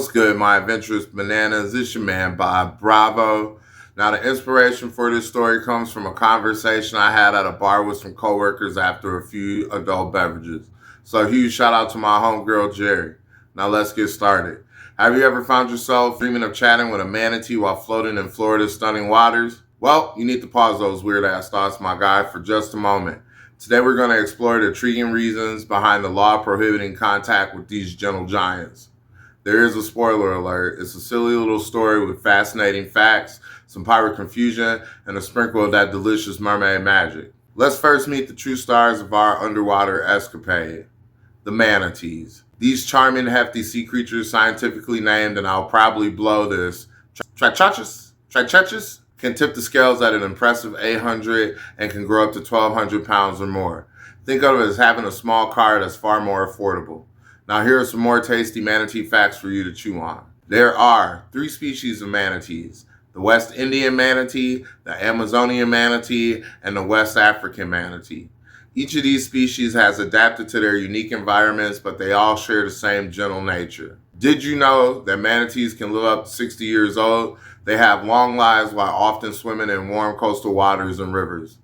What's good, my adventurous bananas? It's your man, Bob Bravo. Now, the inspiration for this story comes from a conversation I had at a bar with some coworkers after a few adult beverages. So, huge shout out to my homegirl, Jerry. Now, let's get started. Have you ever found yourself dreaming of chatting with a manatee while floating in Florida's stunning waters? Well, you need to pause those weird ass thoughts, my guy, for just a moment. Today, we're going to explore the intriguing reasons behind the law prohibiting contact with these gentle giants. There is a spoiler alert. It's a silly little story with fascinating facts, some pirate confusion, and a sprinkle of that delicious mermaid magic. Let's first meet the true stars of our underwater escapade, the manatees. These charming, hefty sea creatures, scientifically named, and I'll probably blow this, trichechus, can tip the scales at an impressive 800 and can grow up to 1,200 pounds or more. Think of it as having a small car that's far more affordable. Now here are some more tasty manatee facts for you to chew on. There are 3 species of manatees: the West Indian manatee, the Amazonian manatee, and the West African manatee. Each of these species has adapted to their unique environments, but they all share the same gentle nature. Did you know that manatees can live up to 60 years old? They have long lives while often swimming in warm coastal waters and rivers.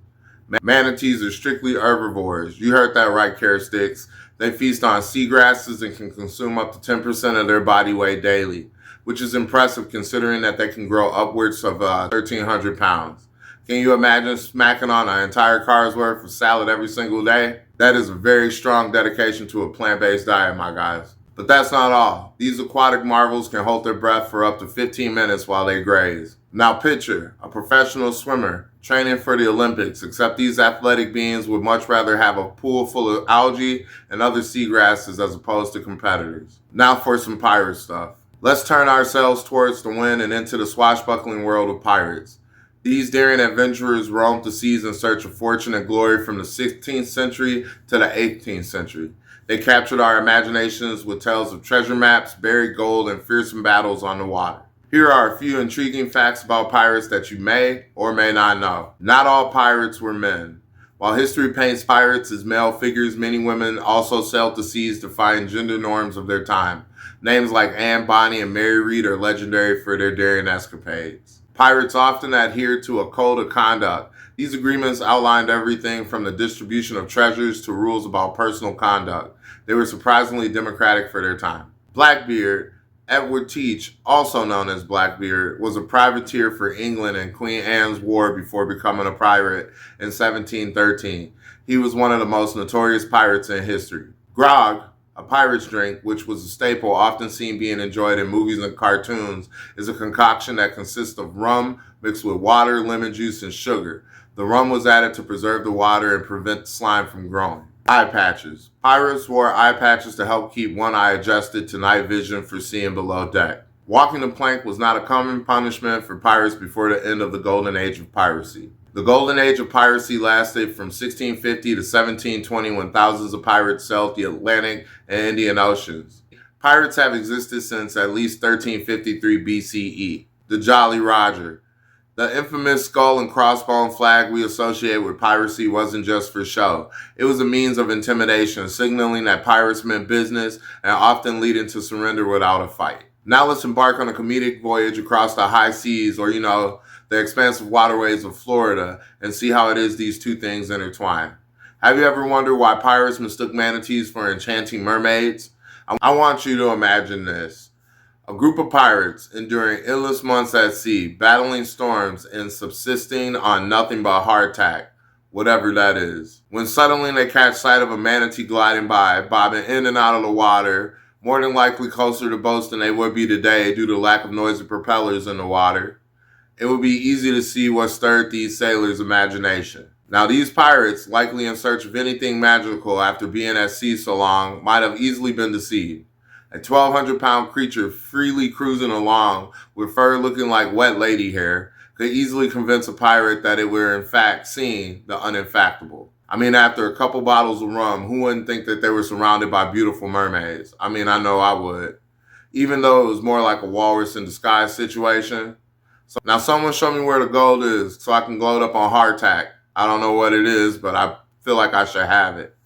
Manatees are strictly herbivores. You heard that right, carrot sticks. They feast on seagrasses and can consume up to 10% of their body weight daily, which is impressive considering that they can grow upwards of 1,300 pounds. Can you imagine smacking on an entire car's worth of salad every single day? That is a very strong dedication to a plant-based diet, my guys. But that's not all. These aquatic marvels can hold their breath for up to 15 minutes while they graze. Now picture a professional swimmer training for the Olympics, except these athletic beings would much rather have a pool full of algae and other seagrasses as opposed to competitors. Now for some pirate stuff. Let's turn ourselves towards the wind and into the swashbuckling world of pirates. These daring adventurers roamed the seas in search of fortune and glory from the 16th century to the 18th century. They captured our imaginations with tales of treasure maps, buried gold, and fearsome battles on the water. Here are a few intriguing facts about pirates that you may or may not know. Not all pirates were men. While history paints pirates as male figures, many women also sailed the seas defying gender norms of their time. Names like Anne Bonny and Mary Read are legendary for their daring escapades. Pirates often adhered to a code of conduct. These agreements outlined everything from the distribution of treasures to rules about personal conduct. They were surprisingly democratic for their time. Blackbeard, Edward Teach, also known as Blackbeard, was a privateer for England in Queen Anne's War before becoming a pirate in 1713. He was one of the most notorious pirates in history. Grog, a pirate's drink, which was a staple often seen being enjoyed in movies and cartoons, is a concoction that consists of rum mixed with water, lemon juice, and sugar. The rum was added to preserve the water and prevent the slime from growing. Eye patches. Pirates wore eye patches to help keep one eye adjusted to night vision for seeing below deck. Walking the plank was not a common punishment for pirates before the end of the Golden Age of piracy. The Golden Age of piracy lasted from 1650 to 1720 when thousands of pirates sailed the Atlantic and Indian Oceans. Pirates have existed since at least 1353 BCE. The Jolly Roger. The infamous skull and crossbone flag we associate with piracy wasn't just for show. It was a means of intimidation, signaling that pirates meant business and often leading to surrender without a fight. Now let's embark on a comedic voyage across the high seas, or the expansive waterways of Florida, and see how it is these two things intertwine. Have you ever wondered why pirates mistook manatees for enchanting mermaids? I want you to imagine this. A group of pirates enduring endless months at sea, battling storms and subsisting on nothing but hardtack, whatever that is. When suddenly they catch sight of a manatee gliding by, bobbing in and out of the water, more than likely closer to boats than they would be today due to lack of noisy propellers in the water. It would be easy to see what stirred these sailors' imagination. Now these pirates, likely in search of anything magical after being at sea so long, might have easily been deceived. A 1,200-pound creature freely cruising along with fur looking like wet lady hair could easily convince a pirate that it were in fact seeing the uninfactable. I mean, after a couple bottles of rum, who wouldn't think that they were surrounded by beautiful mermaids? I mean, I know I would. Even though it was more like a walrus in disguise situation. So now someone show me where the gold is so I can load up on hardtack. I don't know what it is, but I feel like I should have it.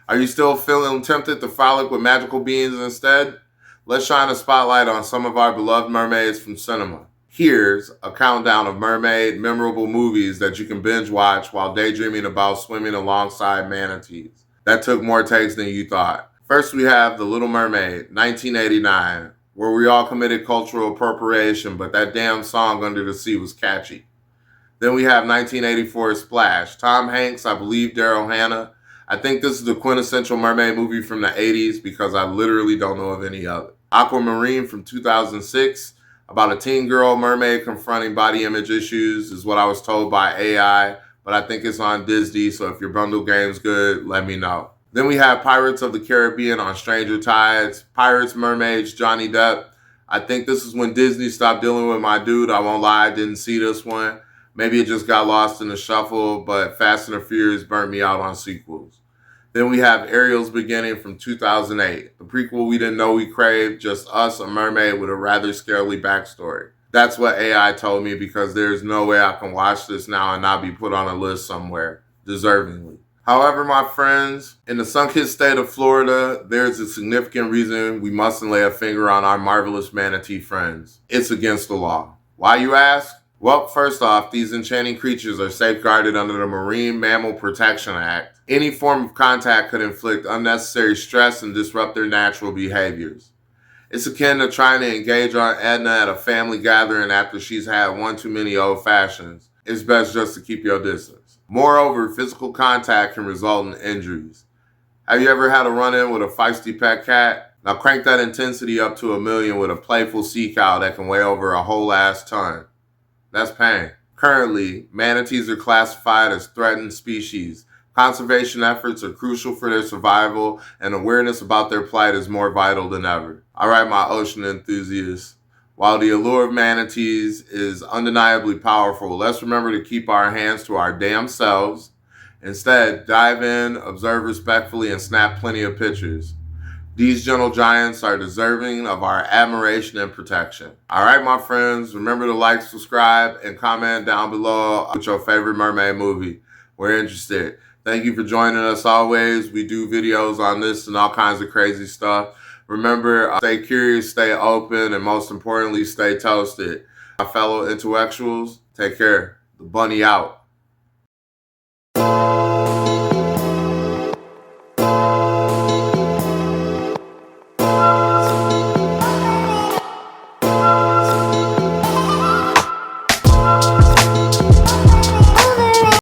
Are you still feeling tempted to frolic with magical beings instead? let's shine a spotlight on some of our beloved mermaids from cinema. Here's a countdown of mermaid memorable movies that you can binge watch while daydreaming about swimming alongside manatees. That took more takes than you thought. First, we have The Little Mermaid, 1989, where we all committed cultural appropriation, but that damn song Under the Sea was catchy. Then we have 1984 Splash. Tom Hanks, I believe Daryl Hannah. I think this is the quintessential mermaid movie from the 80s because I literally don't know of any other. Aquamarine from 2006, about a teen girl mermaid confronting body image issues, is what I was told by AI, but I think it's on Disney, so if your bundle game's good, let me know. Then we have Pirates of the Caribbean on Stranger Tides, Pirates, Mermaids, Johnny Depp. I think this is when Disney stopped dealing with my dude. I won't lie, I didn't see this one. Maybe it just got lost in the shuffle, but Fast and the Furious burnt me out on sequels. Then we have Ariel's Beginning from 2008, the prequel we didn't know we craved, just us, a mermaid with a rather scaly backstory. That's what AI told me because there's no way I can watch this now and not be put on a list somewhere, deservingly. However, my friends, in the sun-kissed state of Florida, there's a significant reason we mustn't lay a finger on our marvelous manatee friends. It's against the law. Why, you ask? Well, first off, these enchanting creatures are safeguarded under the Marine Mammal Protection Act. Any form of contact could inflict unnecessary stress and disrupt their natural behaviors. It's akin to trying to engage Aunt Edna at a family gathering after she's had one too many old fashions. It's best just to keep your distance. Moreover, physical contact can result in injuries. Have you ever had a run-in with a feisty pet cat? Now crank that intensity up to 1,000,000 with a playful sea cow that can weigh over a whole ass ton. That's pain. Currently, manatees are classified as threatened species. Conservation efforts are crucial for their survival, and awareness about their plight is more vital than ever. All right, my ocean enthusiasts. While the allure of manatees is undeniably powerful, let's remember to keep our hands to our damn selves. Instead, dive in, observe respectfully, and snap plenty of pictures. These gentle giants are deserving of our admiration and protection. All right, my friends, remember to like, subscribe, and comment down below with your favorite mermaid movie. We're interested. Thank you for joining us always. We do videos on this and all kinds of crazy stuff. Remember, stay curious, stay open, and most importantly, stay toasted. My fellow intellectuals, take care. The bunny out.